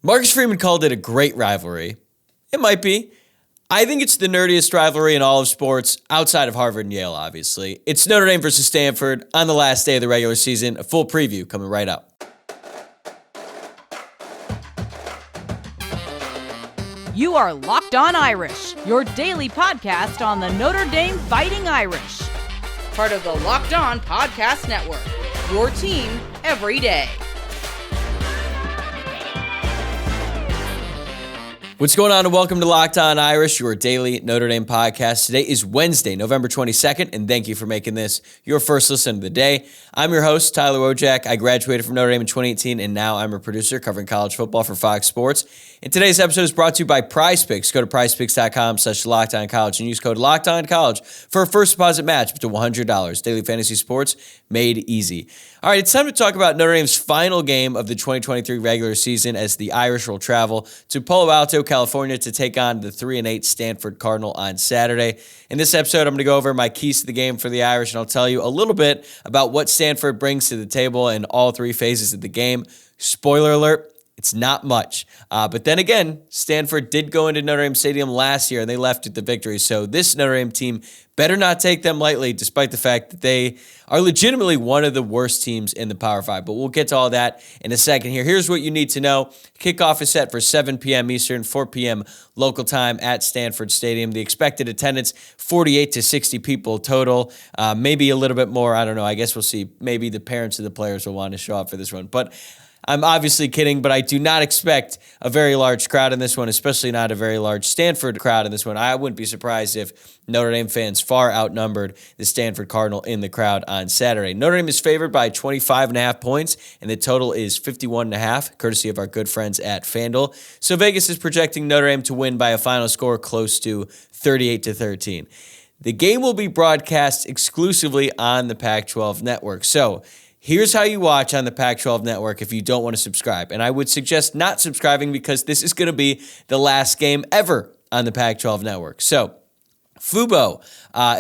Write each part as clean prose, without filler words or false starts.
Marcus Freeman called it a great rivalry. It might be. I think it's the nerdiest rivalry in all of sports, outside of Harvard and Yale, obviously. It's Notre Dame versus Stanford on the last day of the regular season. A full preview coming right up. You are Locked On Irish, your daily podcast on the Notre Dame Fighting Irish. Part of the Locked On Podcast Network, your team every day. What's going on, and welcome to Locked On Irish, your daily Notre Dame podcast. Today is Wednesday, November 22nd, and thank you for making this your first listen of the day. I'm your host, Tyler Wojciak. I graduated from Notre Dame in 2018, and now I'm a producer covering college football for Fox Sports. And today's episode is brought to you by PrizePicks. Go to prizepicks.com/LockedOnCollege and use code LockedOnCollege for a first deposit match up to $100. Daily fantasy sports made easy. All right, it's time to talk about Notre Dame's final game of the 2023 regular season as the Irish will travel to Palo Alto, California to take on the 3-8 Stanford Cardinal on Saturday. In this episode, I'm going to go over my keys to the game for the Irish, and I'll tell you a little bit about what Stanford brings to the table in all three phases of the game. Spoiler alert, it's not much. But then again, Stanford did go into Notre Dame Stadium last year, and they left with the victory. So this Notre Dame team better not take them lightly, despite the fact that they are legitimately one of the worst teams in the Power 5. But we'll get to all that in a second here. Here's what you need to know. Kickoff is set for 7 p.m. Eastern, 4 p.m. local time at Stanford Stadium. The expected attendance, 48 to 60 people total. Maybe a little bit more. I don't know. I guess we'll see. Maybe the parents of the players will want to show up for this one. But I'm obviously kidding, but I do not expect a very large crowd in this one, especially not a very large Stanford crowd in this one. I wouldn't be surprised if Notre Dame fans far outnumbered the Stanford Cardinal in the crowd on Saturday. Notre Dame is favored by 25.5 points, and the total is 51.5, courtesy of our good friends at FanDuel. So Vegas is projecting Notre Dame to win by a final score close to 38-13. The game will be broadcast exclusively on the Pac-12 network. So here's how you watch on the Pac-12 network if you don't want to subscribe. And I would suggest not subscribing because this is going to be the last game ever on the Pac-12 network. So Fubo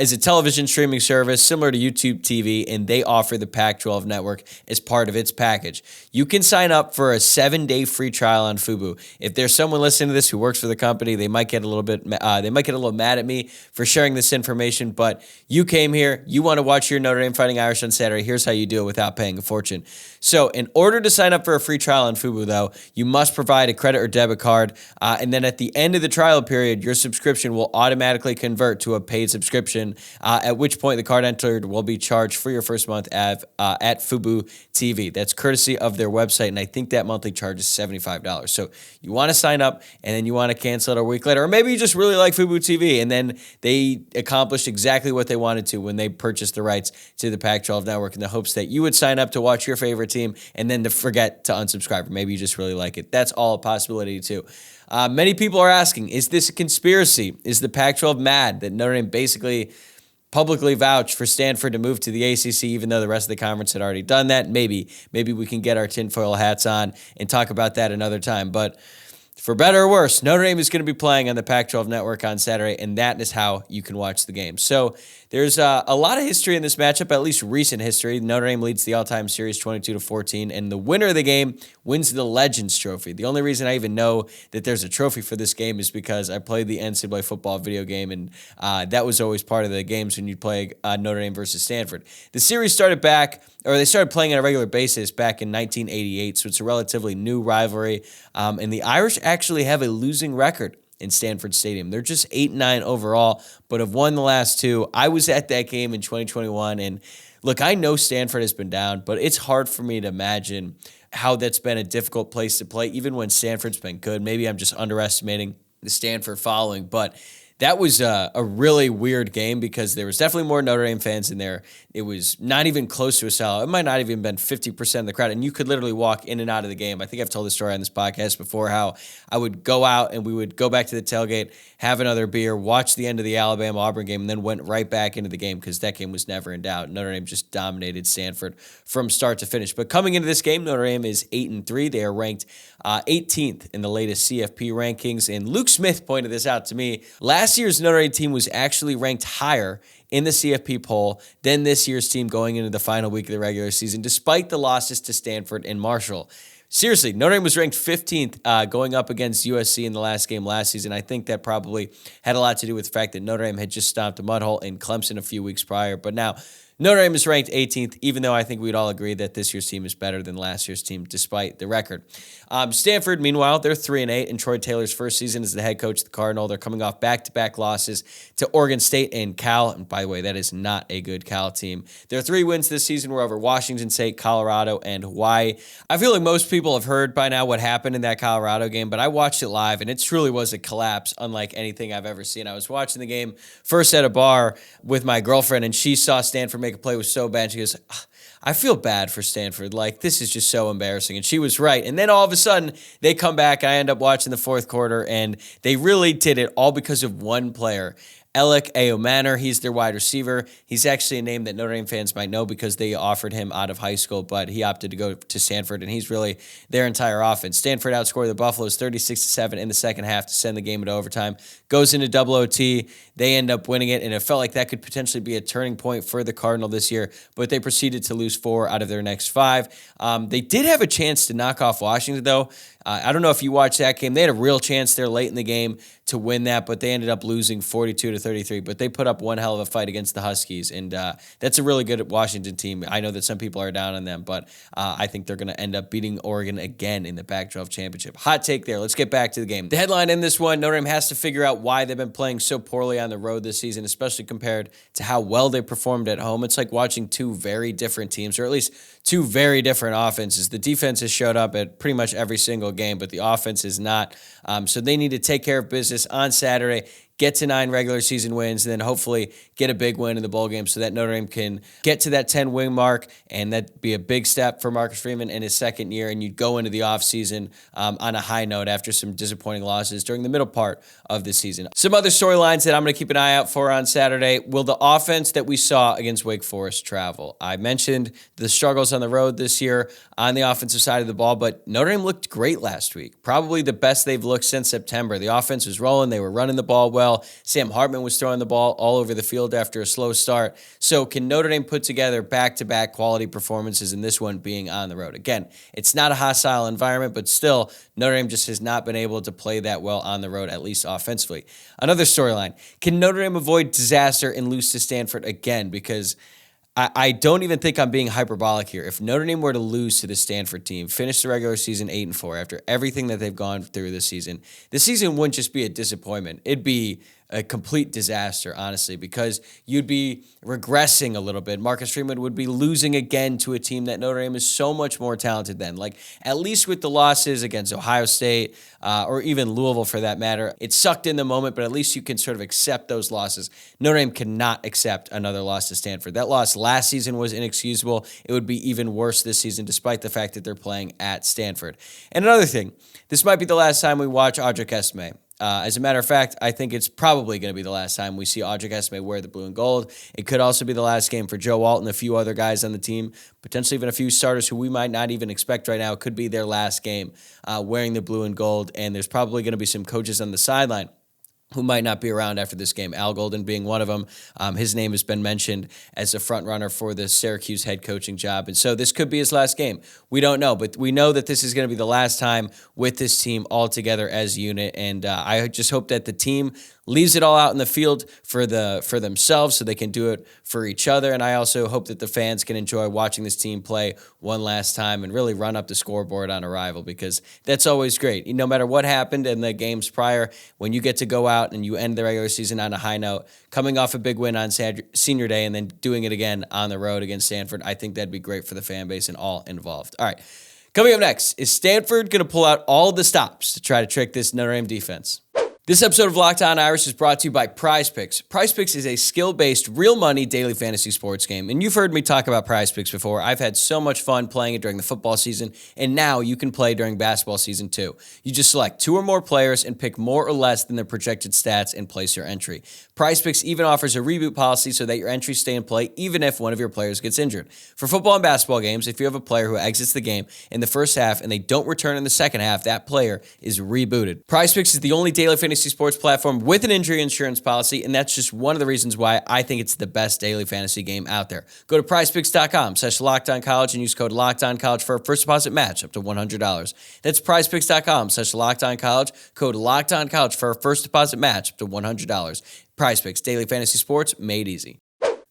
is a television streaming service similar to YouTube TV, and they offer the Pac-12 network as part of its package. You can sign up for a 7-day free trial on Fubo. If there's someone listening to this who works for the company, they might get a little mad at me for sharing this information. But you came here, you want to watch your Notre Dame Fighting Irish on Saturday. Here's how you do it without paying a fortune. So in order to sign up for a free trial on Fubo, though, you must provide a credit or debit card, and then at the end of the trial period, your subscription will automatically convert to a paid subscription, at which point the card entered will be charged for your first month at Fubo TV. That's courtesy of their website, and I think that monthly charge is $75. So you want to sign up, and then you want to cancel it a week later, or maybe you just really like Fubo TV, and then they accomplished exactly what they wanted to when they purchased the rights to the Pac-12 network in the hopes that you would sign up to watch your favorite team and then to forget to unsubscribe, or maybe you just really like it. That's all a possibility too. Many people are asking, is this a conspiracy? Is the Pac-12 mad that Notre Dame basically publicly vouched for Stanford to move to the ACC, even though the rest of the conference had already done that? Maybe we can get our tinfoil hats on and talk about that another time. But for better or worse, Notre Dame is going to be playing on the Pac-12 network on Saturday, and that is how you can watch the game. So there's a lot of history in this matchup, at least recent history. Notre Dame leads the all-time series 22-14, and the winner of the game wins the Legends Trophy. The only reason I even know that there's a trophy for this game is because I played the NCAA football video game, and that was always part of the games when you'd play Notre Dame versus Stanford. The series they started playing on a regular basis back in 1988, so it's a relatively new rivalry, and the Irish actually have a losing record in Stanford Stadium. They're just 8-9 overall, but have won the last two. I was at that game in 2021, and look, I know Stanford has been down, but it's hard for me to imagine how that's been a difficult place to play, even when Stanford's been good. Maybe I'm just underestimating the Stanford following, but that was a really weird game because there was definitely more Notre Dame fans in there. It was not even close to a sellout. It might not even been 50% of the crowd, and you could literally walk in and out of the game. I think I've told the story on this podcast before how I would go out and we would go back to the tailgate, have another beer, watch the end of the Alabama-Auburn game, and then went right back into the game because that game was never in doubt. Notre Dame just dominated Stanford from start to finish. But coming into this game, Notre Dame is 8-3. They are ranked 18th in the latest CFP rankings, and Luke Smith pointed this out to me. Last year's Notre Dame team was actually ranked higher in the CFP poll than this year's team going into the final week of the regular season, despite the losses to Stanford and Marshall. seriously, Notre Dame was ranked 15th going up against USC in the last game last season. I think that probably had a lot to do with the fact that Notre Dame had just stomped a mud hole in Clemson a few weeks prior. But now Notre Dame is ranked 18th, even though I think we'd all agree that this year's team is better than last year's team, despite the record. Stanford, meanwhile, they're 3-8 in Troy Taylor's first season as the head coach of the Cardinal. They're coming off back-to-back losses to Oregon State and Cal. And by the way, that is not a good Cal team. Their 3 wins this season were over Washington State, Colorado, and Hawaii. I feel like most people have heard by now what happened in that Colorado game, but I watched it live, and it truly was a collapse unlike anything I've ever seen. I was watching the game first at a bar with my girlfriend, and she saw Stanford make a play was so bad. And she goes, I feel bad for Stanford. Like, this is just so embarrassing. And she was right. And then all of a sudden, they come back. I end up watching the fourth quarter, and they really did it all because of one player. Alec Aomanor, he's their wide receiver. He's actually a name that Notre Dame fans might know because they offered him out of high school, but he opted to go to Stanford, and he's really their entire offense. Stanford outscored the Buffaloes 36-7 in the second half to send the game into overtime. Goes into double OT. They end up winning it, and it felt like that could potentially be a turning point for the Cardinal this year, but they proceeded to lose 4 out of their next 5. They did have a chance to knock off Washington, though. I don't know if you watched that game. They had a real chance there late in the game to win that, but they ended up losing 42-33. But they put up one hell of a fight against the Huskies, and that's a really good Washington team. I know that some people are down on them, but I think they're going to end up beating Oregon again in the Pac-12 championship. Hot take there. Let's get back to the game. The headline in this one, Notre Dame has to figure out why they've been playing so poorly on the road this season, especially compared to how well they performed at home. It's like watching 2 very different teams, or at least 2 very different offenses. The defense has showed up at pretty much every single game, but the offense is not. So they need to take care of business on Saturday, get to 9 regular season wins, and then hopefully get a big win in the bowl game so that Notre Dame can get to that 10-win mark, and that'd be a big step for Marcus Freeman in his second year, and you'd go into the offseason on a high note after some disappointing losses during the middle part of the season. Some other storylines that I'm going to keep an eye out for on Saturday. Will the offense that we saw against Wake Forest travel? I mentioned the struggles on the road this year on the offensive side of the ball, but Notre Dame looked great last week. Probably the best they've looked since September. The offense was rolling. They were running the ball well. Sam Hartman was throwing the ball all over the field after a slow start. So can Notre Dame put together back-to-back quality performances, in this one being on the road? Again, it's not a hostile environment, but still, Notre Dame just has not been able to play that well on the road, at least offensively. Another storyline, can Notre Dame avoid disaster and lose to Stanford again? Because I don't even think I'm being hyperbolic here. If Notre Dame were to lose to the Stanford team, finish the regular season 8-4 after everything that they've gone through this season, the season wouldn't just be a disappointment. It'd be a complete disaster, honestly, because you'd be regressing a little bit. Marcus Freeman would be losing again to a team that Notre Dame is so much more talented than. Like, at least with the losses against Ohio State or even Louisville for that matter, it sucked in the moment, but at least you can sort of accept those losses. Notre Dame cannot accept another loss to Stanford. That loss last season was inexcusable. It would be even worse this season, despite the fact that they're playing at Stanford. And another thing, this might be the last time we watch Wojciak Estime. As a matter of fact, I think it's probably going to be the last time we see Wojciak Estime wear the blue and gold. It could also be the last game for Joe Alt and a few other guys on the team, potentially even a few starters who we might not even expect right now. It could be their last game wearing the blue and gold, and there's probably going to be some coaches on the sideline who might not be around after this game. Al Golden being one of them. His name has been mentioned as a front runner for the Syracuse head coaching job. And so this could be his last game. We don't know, but we know that this is going to be the last time with this team all together as a unit. And I just hope that the team leaves it all out in the field for themselves so they can do it for each other. And I also hope that the fans can enjoy watching this team play one last time and really run up the scoreboard on arrival, because that's always great. No matter what happened in the games prior, when you get to go out and you end the regular season on a high note, coming off a big win on senior day and then doing it again on the road against Stanford, I think that'd be great for the fan base and all involved. All right, coming up next, is Stanford going to pull out all the stops to try to trick this Notre Dame defense? This episode of Locked On Irish is brought to you by Prize Picks. Prize Picks is a skill-based, real money daily fantasy sports game. And you've heard me talk about Prize Picks before. I've had so much fun playing it during the football season, and now you can play during basketball season too. You just select 2 or more players and pick more or less than their projected stats and place your entry. Prize Picks even offers a reboot policy so that your entries stay in play even if one of your players gets injured. For football and basketball games, if you have a player who exits the game in the first half and they don't return in the second half, that player is rebooted. Prize Picks is the only daily fantasy fantasy sports platform with an injury insurance policy, and that's just one of the reasons why I think it's the best daily fantasy game out there. Go to prizepicks.com/LockedOnCollege and use code LockedOnCollege for a first deposit match up to $100. That's prizepicks.com/LockedOnCollege, code LockedOnCollege for a first deposit match up to $100. PrizePicks, daily fantasy sports made easy.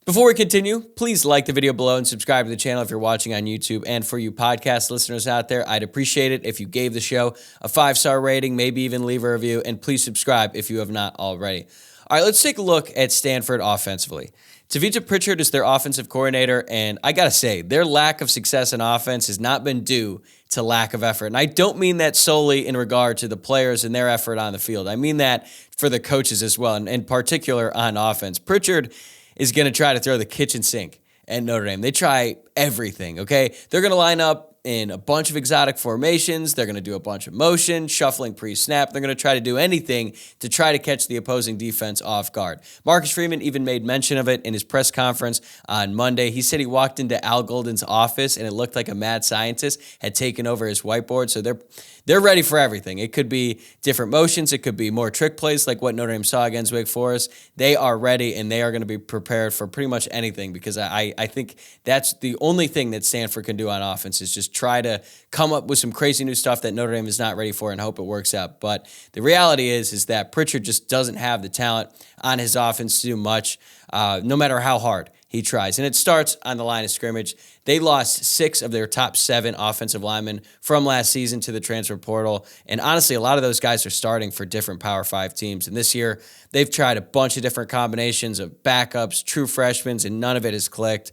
Before we continue, please like the video below and subscribe to the channel if you're watching on YouTube. And for you podcast listeners out there, I'd appreciate it if you gave the show a 5-star rating, maybe even leave a review, and please subscribe if you have not already. All right, let's take a look at Stanford offensively. Tavita Pritchard is their offensive coordinator, and I gotta say, their lack of success in offense has not been due to lack of effort. And I don't mean that solely in regard to the players and their effort on the field. I mean that for the coaches as well, and in particular on offense. Pritchard is going to try to throw the kitchen sink at Notre Dame. They try everything, okay? They're going to line up in a bunch of exotic formations. They're going to do a bunch of motion, shuffling pre-snap. They're going to try to do anything to try to catch the opposing defense off guard. Marcus Freeman even made mention of it in his press conference on Monday. He said he walked into Al Golden's office and it looked like a mad scientist had taken over his whiteboard. So they're ready for everything. It could be different motions. It could be more trick plays like what Notre Dame saw against Wake Forest. They are ready, and they are going to be prepared for pretty much anything, because I think that's the only thing that Stanford can do on offense is just try to come up with some crazy new stuff that Notre Dame is not ready for and hope it works out. But the reality is that Pritchard just doesn't have the talent on his offense to do much, no matter how hard he tries. And it starts on the line of scrimmage. They lost 6 of their top 7 offensive linemen from last season to the transfer portal. And honestly, a lot of those guys are starting for different Power 5 teams. And this year, they've tried a bunch of different combinations of backups, true freshmen, and none of it has clicked.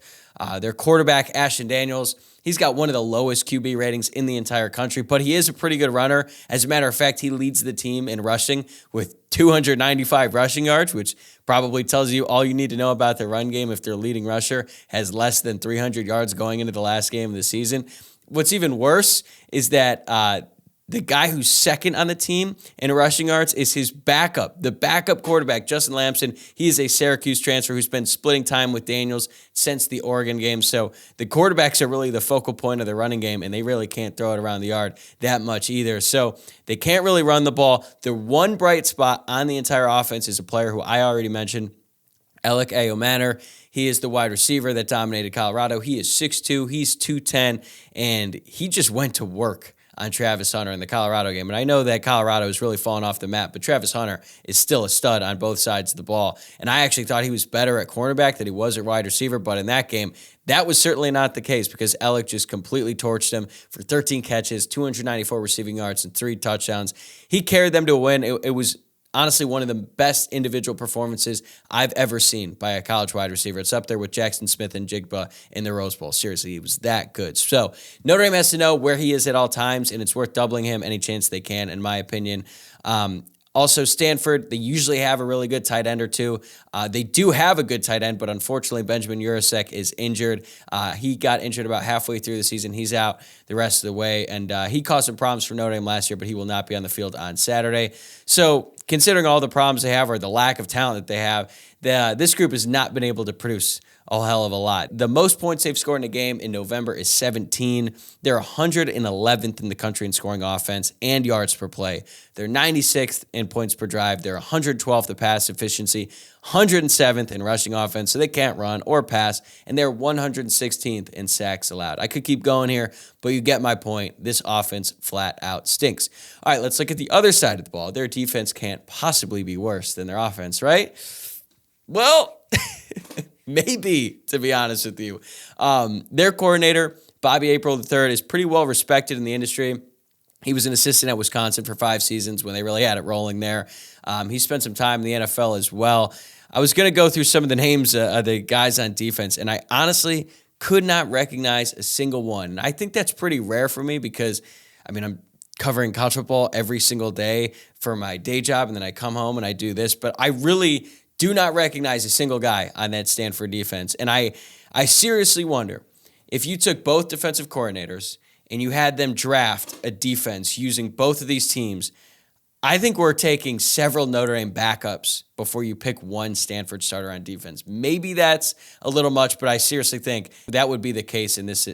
Their quarterback, Ashton Daniels, he's got one of the lowest QB ratings in the entire country, but he is a pretty good runner. As a matter of fact, he leads the team in rushing with 295 rushing yards, which probably tells you all you need to know about the run game if their leading rusher has less than 300 yards going into the last game of the season. What's even worse is that the guy who's second on the team in rushing yards is his backup, the backup quarterback, Justin Lamson. He is a Syracuse transfer who's been splitting time with Daniels since the Oregon game. So the quarterbacks are really the focal point of the running game, and they really can't throw it around the yard that much either. So they can't really run the ball. The one bright spot on the entire offense is a player who I already mentioned, Alec Ayomanor. He is the wide receiver that dominated Colorado. He is 6'2", he's 210, and he just went to work on Travis Hunter in the Colorado game. And I know that Colorado has really fallen off the map, but Travis Hunter is still a stud on both sides of the ball. And I actually thought he was better at cornerback than he was at wide receiver, but in that game, that was certainly not the case, because Alec just completely torched him for 13 catches, 294 receiving yards, and 3 touchdowns. He carried them to a win. It was honestly one of the best individual performances I've ever seen by a college wide receiver. It's up there with Jackson Smith and Jigba in the Rose Bowl. Seriously, he was that good. So Notre Dame has to know where he is at all times, and it's worth doubling him any chance they can, in my opinion. Also, Stanford, they usually have a really good tight end or two. They do have a good tight end, but unfortunately, Benjamin Urasek is injured. He got injured about halfway through the season. He's out the rest of the way, and he caused some problems for Notre Dame last year, but he will not be on the field on Saturday. So considering all the problems they have or the lack of talent that they have, this group has not been able to produce a hell of a lot. The most points they've scored in a game in November is 17. They're 111th in the country in scoring offense and yards per play. They're 96th in points per drive. They're 112th in pass efficiency, 107th in rushing offense, so they can't run or pass, and they're 116th in sacks allowed. I could keep going here, but you get my point. This offense flat out stinks. All right, let's look at the other side of the ball. Their defense can't possibly be worse than their offense, right? Well, maybe, to be honest with you. Their coordinator, Bobby April III, is pretty well respected in the industry. He was an assistant at Wisconsin for 5 seasons when they really had it rolling there. He spent some time in the NFL as well. I was going to go through some of the names of the guys on defense, and I honestly could not recognize a single one. And I think that's pretty rare for me because, I'm covering college football every single day for my day job, and then I come home and I do this. But I really do not recognize a single guy on that Stanford defense. And I seriously wonder, if you took both defensive coordinators and you had them draft a defense using both of these teams, I think we're taking several Notre Dame backups before you pick one Stanford starter on defense. Maybe that's a little much, but I seriously think that would be the case in this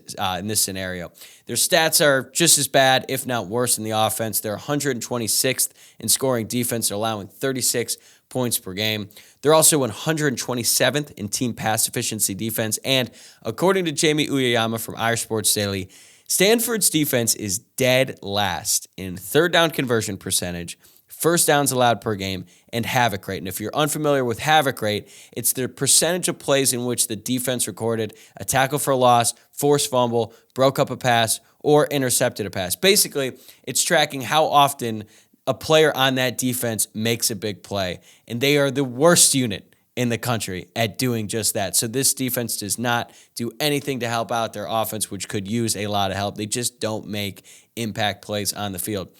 scenario. Their stats are just as bad, if not worse, in the offense. They're 126th in scoring defense. They're allowing 36 points per game. They're also 127th in team pass efficiency defense. And according to Jamie Uyeyama from Irish Sports Daily, Stanford's defense is dead last in third down conversion percentage, first downs allowed per game, and havoc rate. And if you're unfamiliar with havoc rate, it's the percentage of plays in which the defense recorded a tackle for a loss, forced fumble, broke up a pass, or intercepted a pass. Basically, it's tracking how often a player on that defense makes a big play. And they are the worst unit in the country at doing just that. So this defense does not do anything to help out their offense, which could use a lot of help. They just don't make impact plays on the field.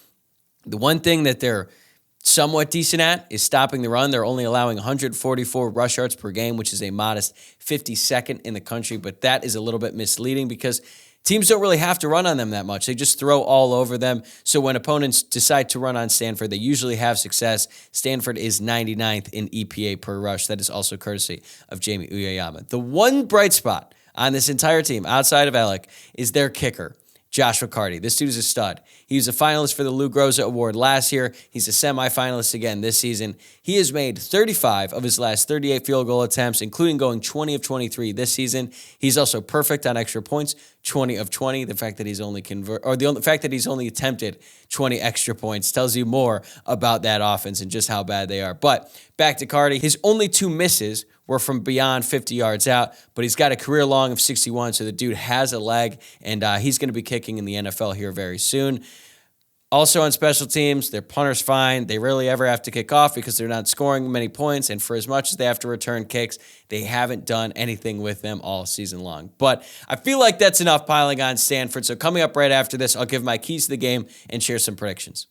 The one thing that they're somewhat decent at is stopping the run. They're only allowing 144 rush yards per game, which is a modest 52nd in the country, but that is a little bit misleading because teams don't really have to run on them that much. They just throw all over them. So when opponents decide to run on Stanford, they usually have success. Stanford is 99th in EPA per rush. That is also courtesy of Jamie Uyeyama. The one bright spot on this entire team, outside of Alec, is their kicker, Josh McCarty. This dude is a stud. He was a finalist for the Lou Groza Award last year. He's a semifinalist again this season. He has made 35 of his last 38 field goal attempts, including going 20 of 23 this season. He's also perfect on extra points, 20 of 20. The fact that he's only fact that he's only attempted 20 extra points tells you more about that offense and just how bad they are. But back to Carty, his only two misses were from beyond 50 yards out, but he's got a career long of 61, so the dude has a leg, and he's going to be kicking in the NFL here very soon. Also on special teams, their punter's fine. They rarely ever have to kick off because they're not scoring many points, and for as much as they have to return kicks, they haven't done anything with them all season long. But I feel like that's enough piling on Stanford, so coming up right after this, I'll give my keys to the game and share some predictions.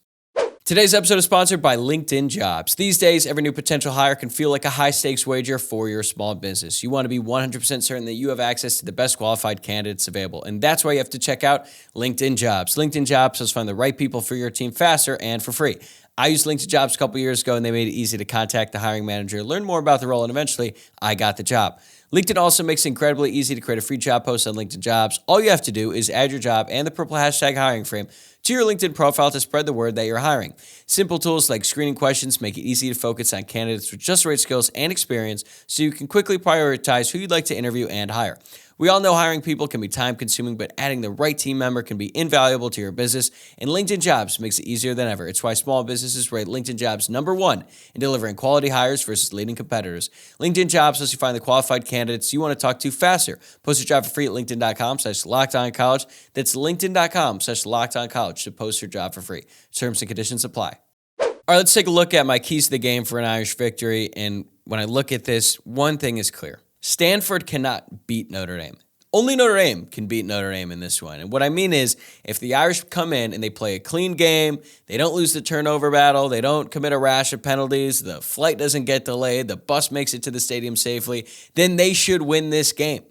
Today's episode is sponsored by LinkedIn Jobs. These days, every new potential hire can feel like a high-stakes wager for your small business. You want to be 100% certain that you have access to the best qualified candidates available, and that's why you have to check out LinkedIn Jobs. LinkedIn Jobs helps find the right people for your team faster and for free. I used LinkedIn Jobs a couple years ago, and they made it easy to contact the hiring manager, learn more about the role, and eventually, I got the job. LinkedIn also makes it incredibly easy to create a free job post on LinkedIn Jobs. All you have to do is add your job and the purple hashtag hiring frame to your LinkedIn profile to spread the word that you're hiring. Simple tools like screening questions make it easy to focus on candidates with just the right skills and experience so you can quickly prioritize who you'd like to interview and hire. We all know hiring people can be time-consuming, but adding the right team member can be invaluable to your business, and LinkedIn Jobs makes it easier than ever. It's why small businesses rate LinkedIn Jobs #1 in delivering quality hires versus leading competitors. LinkedIn Jobs lets you find the qualified candidates you want to talk to faster. Post your job for free at linkedin.com/lockedoncollege. That's linkedin.com/lockedoncollege to post your job for free. Terms and conditions apply. All right, let's take a look at my keys to the game for an Irish victory, and when I look at this, one thing is clear. Stanford cannot beat Notre Dame. Only Notre Dame can beat Notre Dame in this one. And what I mean is, if the Irish come in and they play a clean game, they don't lose the turnover battle, they don't commit a rash of penalties, the flight doesn't get delayed, the bus makes it to the stadium safely, then they should win this game.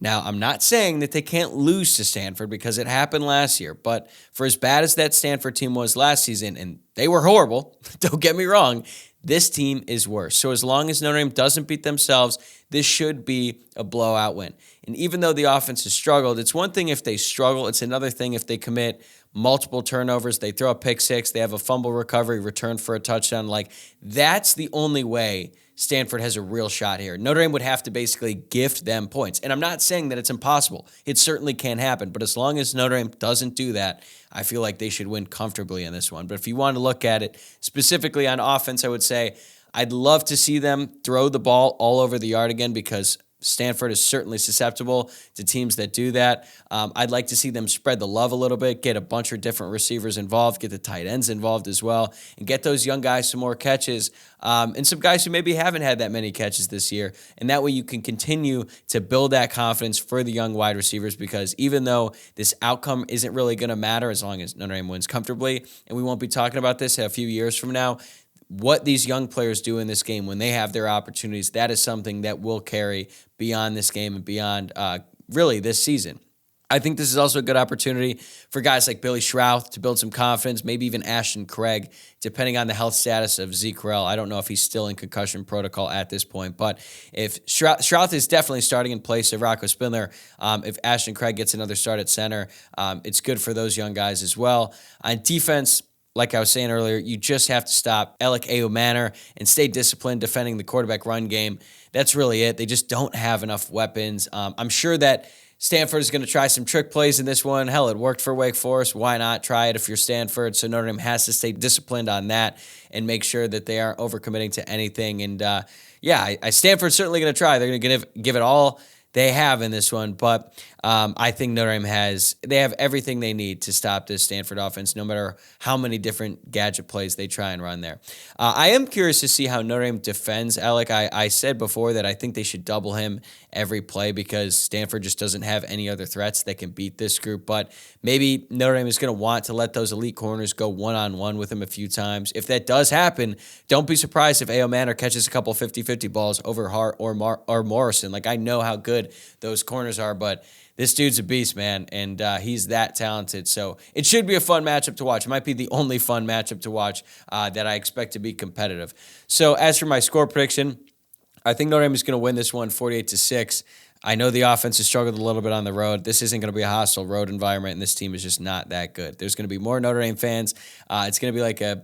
Now, I'm not saying that they can't lose to Stanford because it happened last year, but for as bad as that Stanford team was last season, and they were horrible, don't get me wrong, this team is worse. So as long as Notre Dame doesn't beat themselves, this should be a blowout win. And even though the offense has struggled, it's one thing if they struggle. It's another thing if they commit multiple turnovers, they throw a pick six, they have a fumble recovery, return for a touchdown. Like, that's the only way Stanford has a real shot here. Notre Dame would have to basically gift them points. And I'm not saying that it's impossible. It certainly can happen. But as long as Notre Dame doesn't do that, I feel like they should win comfortably in this one. But if you want to look at it specifically on offense, I would say I'd love to see them throw the ball all over the yard again because Stanford is certainly susceptible to teams that do that. I'd like to see them spread the love a little bit, get a bunch of different receivers involved, get the tight ends involved as well, and get those young guys some more catches, and some guys who maybe haven't had that many catches this year. And that way you can continue to build that confidence for the young wide receivers because even though this outcome isn't really going to matter as long as Notre Dame wins comfortably, and we won't be talking about this a few years from now, what these young players do in this game when they have their opportunities, that is something that will carry beyond this game and beyond really this season. I think this is also a good opportunity for guys like Billy Schrouth to build some confidence, maybe even Ashton Craig, depending on the health status of Zeke Rell. I don't know if he's still in concussion protocol at this point, but if Schrouth is definitely starting in place of Rocco Spindler, if Ashton Craig gets another start at center, it's good for those young guys as well. On defense, like I was saying earlier, you just have to stop Alec Ayomanor and stay disciplined defending the quarterback run game. That's really it. They just don't have enough weapons. I'm sure that Stanford is going to try some trick plays in this one. Hell, it worked for Wake Forest. Why not try it if you're Stanford? So Notre Dame has to stay disciplined on that and make sure that they aren't overcommitting to anything. And Stanford's certainly going to try. They're going to give it all they have in this one, but I think Notre Dame have everything they need to stop this Stanford offense, no matter how many different gadget plays they try and run there. I am curious to see how Notre Dame defends Alec. I said before that I think they should double him every play because Stanford just doesn't have any other threats that can beat this group, but maybe Notre Dame is going to want to let those elite corners go one-on-one with him a few times. If that does happen, don't be surprised if Ayomanor catches a couple 50-50 balls over Hart or Morrison. Like, I know how good those corners are, but this dude's a beast, man, and he's that talented. So it should be a fun matchup to watch. It might be the only fun matchup to watch that I expect to be competitive. So as for my score prediction, I think Notre Dame is going to win this one 48-6. I know the offense has struggled a little bit on the road. This isn't going to be a hostile road environment, and this team is just not that good. There's going to be more Notre Dame fans. It's going to be like a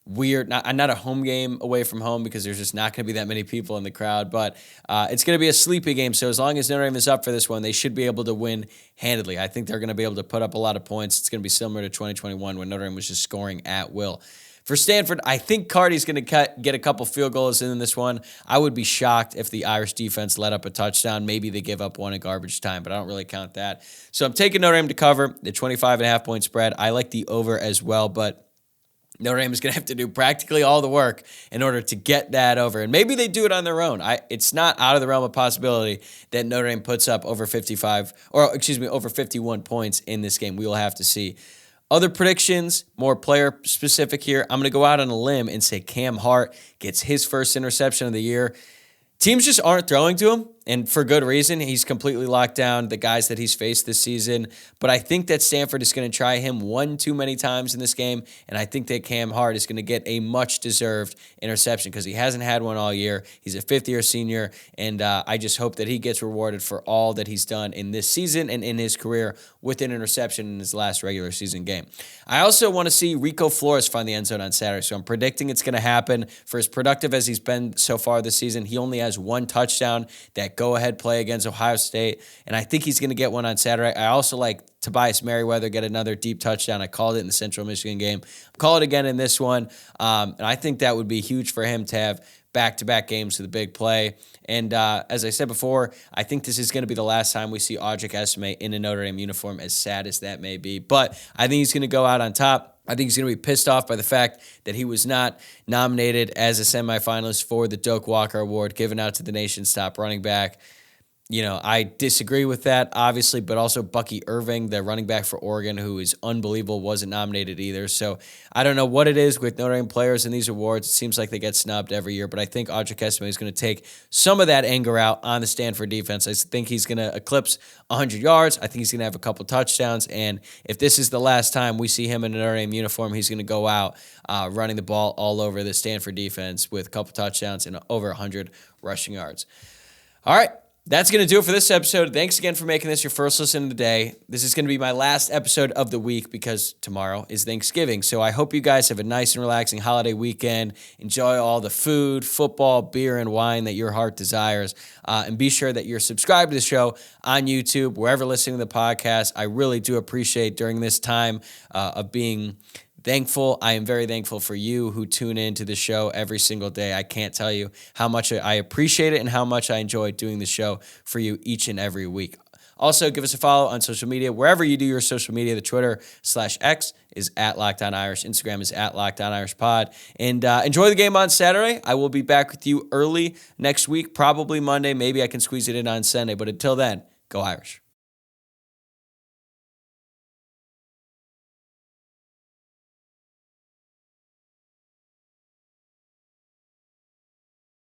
weird, not a home game away from home because there's just not going to be that many people in the crowd, but it's going to be a sleepy game. So as long as Notre Dame is up for this one, they should be able to win handedly. I think they're going to be able to put up a lot of points. It's going to be similar to 2021 when Notre Dame was just scoring at will. For Stanford, I think Carty's going to get a couple field goals in this one. I would be shocked if the Irish defense let up a touchdown. Maybe they give up one in garbage time, but I don't really count that. So I'm taking Notre Dame to cover the 25.5 point spread. I like the over as well, but Notre Dame is going to have to do practically all the work in order to get that over. And maybe they do it on their own. It's not out of the realm of possibility that Notre Dame puts up over 51 points in this game. We will have to see. Other predictions, more player specific here. I'm going to go out on a limb and say Cam Hart gets his first interception of the year. Teams just aren't throwing to him, and for good reason. He's completely locked down the guys that he's faced this season. But I think that Stanford is going to try him one too many times in this game, and I think that Cam Hart is going to get a much-deserved interception because he hasn't had one all year. He's a fifth-year senior, and I just hope that he gets rewarded for all that he's done in this season and in his career with an interception in his last regular season game. I also want to see Rico Flores find the end zone on Saturday, so I'm predicting it's going to happen. For as productive as he's been so far this season, he only has one touchdown, that go-ahead play against Ohio State, and I think he's going to get one on Saturday. I also like Tobias Merriweather get another deep touchdown. I called it in the Central Michigan game. Call it again in this one, and I think that would be huge for him to have back-to-back games to the big play. And as I said before, I think this is going to be the last time we see Wojciak Esme in a Notre Dame uniform, as sad as that may be. But I think he's going to go out on top. I think he's going to be pissed off by the fact that he was not nominated as a semifinalist for the Doak Walker Award given out to the nation's top running back. You know, I disagree with that, obviously, but also Bucky Irving, the running back for Oregon, who is unbelievable, wasn't nominated either. So I don't know what it is with Notre Dame players in these awards. It seems like they get snubbed every year, but I think Wojciak Esme is going to take some of that anger out on the Stanford defense. I think he's going to eclipse 100 yards. I think he's going to have a couple touchdowns, and if this is the last time we see him in a Notre Dame uniform, he's going to go out running the ball all over the Stanford defense with a couple touchdowns and over 100 rushing yards. All right. That's going to do it for this episode. Thanks again for making this your first listen of the day. This is going to be my last episode of the week because tomorrow is Thanksgiving. So I hope you guys have a nice and relaxing holiday weekend. Enjoy all the food, football, beer, and wine that your heart desires. And be sure that you're subscribed to the show on YouTube, wherever listening to the podcast. I really do appreciate during this time of being thankful. I am very thankful for you who tune in to the show every single day. I can't tell you how much I appreciate it and how much I enjoy doing the show for you each and every week. Also, give us a follow on social media. Wherever you do your social media, the Twitter/X is @LockedOnIrish. Instagram is @LockedOnIrishPod. And enjoy the game on Saturday. I will be back with you early next week, probably Monday. Maybe I can squeeze it in on Sunday. But until then, go Irish.